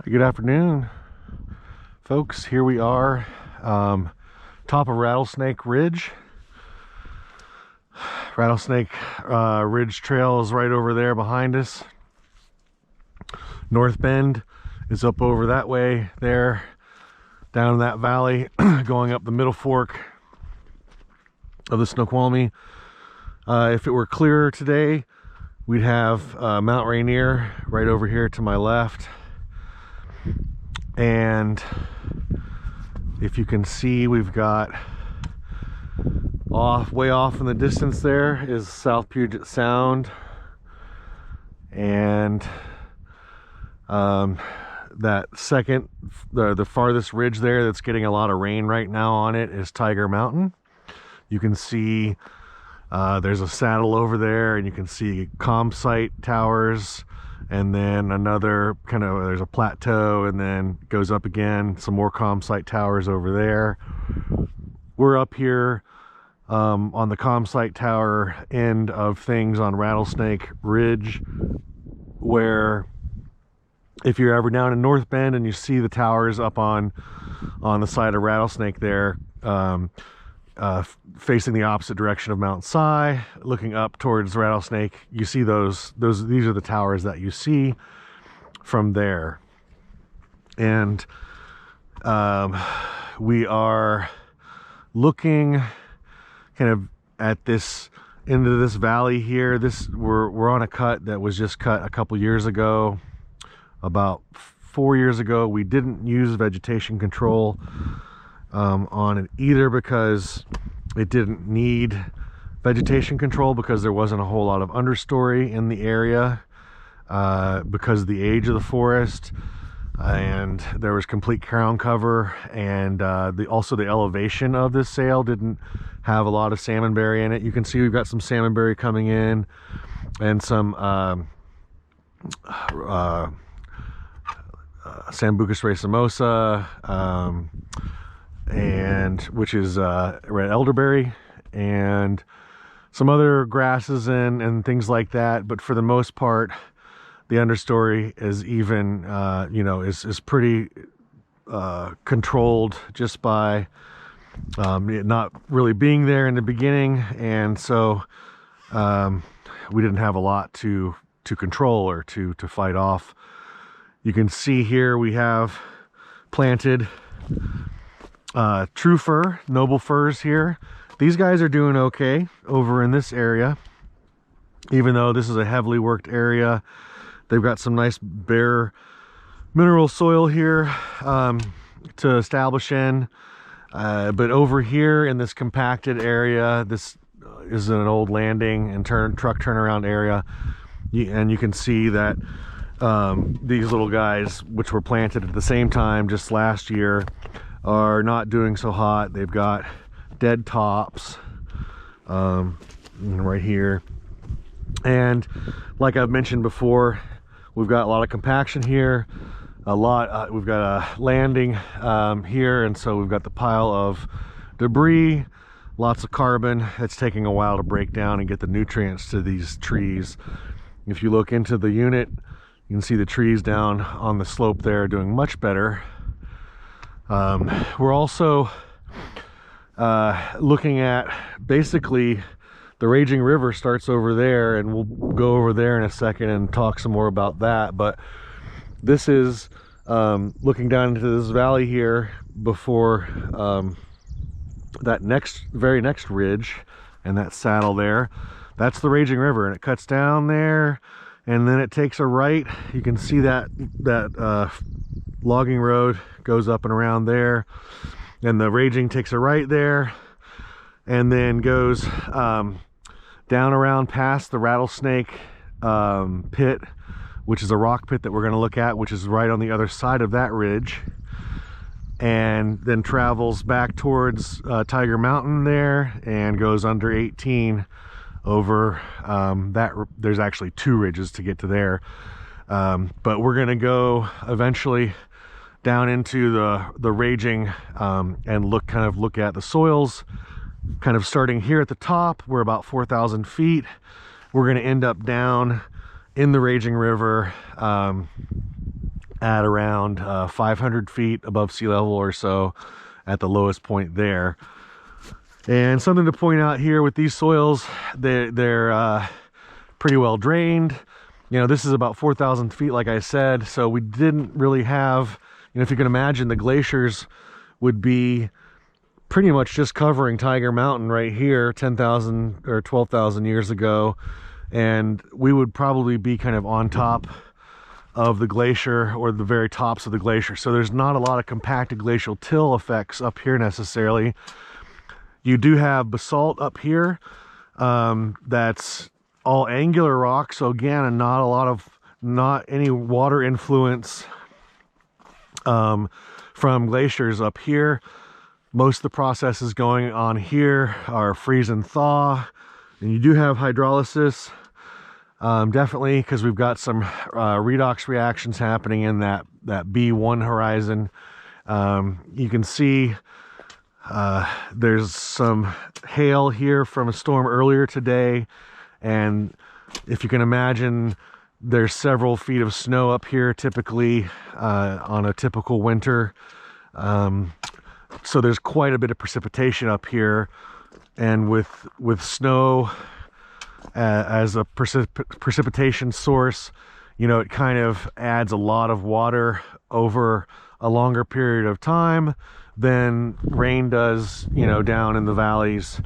Good afternoon, folks. Here we are, top of Rattlesnake Ridge. Rattlesnake Ridge Trail is right over there behind us. North Bend is up over that way there, down in that valley, going up the middle fork of the Snoqualmie. If it were clearer today, we'd have Mount Rainier right over here to my left. And if you can see, we've got way off in the distance there is South Puget Sound, and that second, the farthest ridge there that's getting a lot of rain right now on it is Tiger Mountain. You can see there's a saddle over there, and you can see campsite towers, and then another there's a plateau, and then goes up again, some more campsite towers over there. We're up here on the campsite tower end of things on Rattlesnake Ridge, where if you're ever down in North Bend and you see the towers up on the side of Rattlesnake there, facing the opposite direction of Mount Si, looking up towards Rattlesnake, you see these are the towers that you see from there. And we are looking kind of at this into this valley here. We're on a cut that was just cut a couple years ago. About 4 years ago, we didn't use vegetation control on it either, because it didn't need vegetation control, because there wasn't a whole lot of understory in the area because of the age of the forest, and there was complete crown cover, and also the elevation of this sail didn't have a lot of salmonberry in it. You can see we've got some salmonberry coming in, and some Sambucus racemosa, and which is red elderberry, and some other grasses and things like that. But for the most part, the understory is even is pretty controlled just by it not really being there in the beginning, and so we didn't have a lot to control or to fight off. You can see here we have planted true fir, noble firs here. These guys are doing okay over in this area, even though this is a heavily worked area. They've got some nice bare mineral soil here to establish in, but over here in this compacted area, this is an old landing and truck turnaround area, and you can see that these little guys, which were planted at the same time just last year, are not doing so hot. They've got dead tops right here, and like I've mentioned before, we've got a lot of compaction here, we've got a landing here, and so we've got the pile of debris, lots of carbon. It's taking a while to break down and get the nutrients to these trees. If you look into the unit, you can see the trees down on the slope there doing much better. We're also looking at, basically, the raging river starts over there, and we'll go over there in a second and talk some more about that. But this is looking down into this valley here before that very next ridge, and that saddle there, that's the raging river, and it cuts down there, and then it takes a right. You can see that logging road goes up and around there, and the raging takes a right there, and then goes down around past the Rattlesnake pit, which is a rock pit that we're going to look at, which is right on the other side of that ridge, and then travels back towards Tiger Mountain there, and goes under 18 over that. There's actually two ridges to get to there, but we're going to go eventually down into the raging and look at the soils, kind of starting here at the top. We're about 4,000 feet. We're going to end up down in the raging river at around 500 feet above sea level or so at the lowest point there. And something to point out here with these soils, they're pretty well drained. You know, this is about 4,000 feet, like I said, so we didn't really have, you know, if you can imagine, the glaciers would be pretty much just covering Tiger Mountain right here 10,000 or 12,000 years ago, and we would probably be kind of on top of the glacier or the very tops of the glacier. So there's not a lot of compacted glacial till effects up here necessarily. You do have basalt up here that's all angular rock, so again, not any water influence from glaciers up here. Most of the processes going on here are freeze and thaw, and you do have hydrolysis, definitely, because we've got some redox reactions happening in that B1 horizon. You can see there's some hail here from a storm earlier today, and if you can imagine, there's several feet of snow up here typically on a typical winter. So there's quite a bit of precipitation up here, and with snow as a precipitation source, you know, it kind of adds a lot of water over a longer period of time than rain does, you know, down in the valleys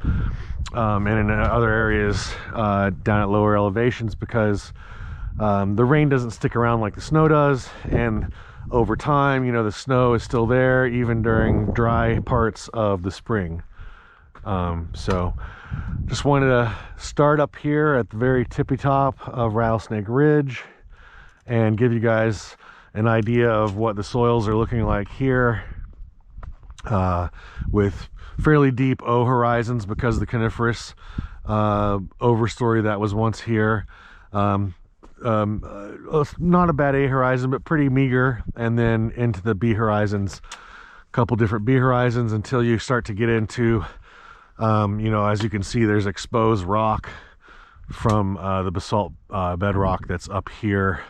and in other areas down at lower elevations, because the rain doesn't stick around like the snow does, and over time, you know, the snow is still there even during dry parts of the spring. So just wanted to start up here at the very tippy top of Rattlesnake Ridge and give you guys an idea of what the soils are looking like here, with fairly deep O horizons because of the coniferous overstory that was once here. Not a bad A horizon, but pretty meager, and then into the B horizons, a couple different B horizons, until you start to get into you know, as you can see, there's exposed rock from the basalt bedrock that's up here.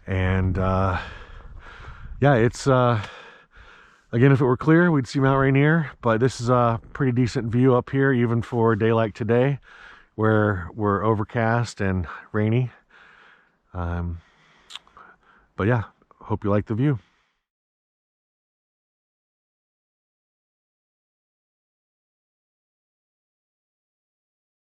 And yeah, it's again, if it were clear, we'd see Mount Rainier, but this is a pretty decent view up here, even for a day like today, where we're overcast and rainy. But yeah, hope you like the view.